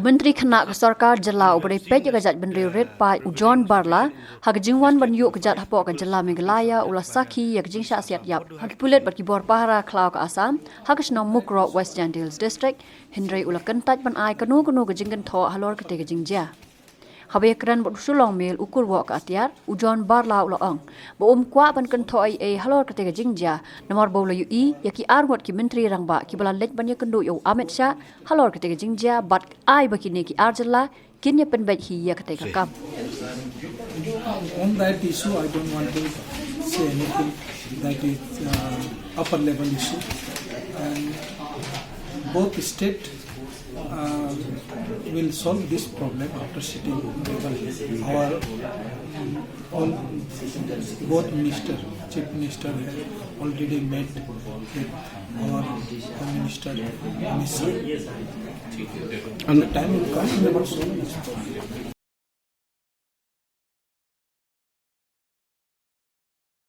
Myntri kena ke sarkar jela ubare pej kejat bendri red pai ujon barla hak jingwan ban yuk kejat hapo ke jela Meghalaya ulah saki yak jing sya siat yap hak pulet bat kibor pahara klau ke asam hak sno Mukroh West Jandils district hindrai ulah kentaj ban ai kanu ke jinggen tho halor ke jingjia habe kren bot Shillong Mail Kyrwoh ke Atiar ujon barla ulah ong bo kwa ban kan tho ai halor ke jingjia nomor bola ui yaki arwat ki Myntri rangba ki bala lej ban yakendu yo Amit Shah halor ke jingjia bat ai bakini ki arjala kinnya penbet hi ya ke kam. On that issue, I don't want to say anything. That is upper level issue, and both state will solve this problem after sitting level. Our both minister, chief minister, have already met with our home minister, and the time will come we will solve this problem.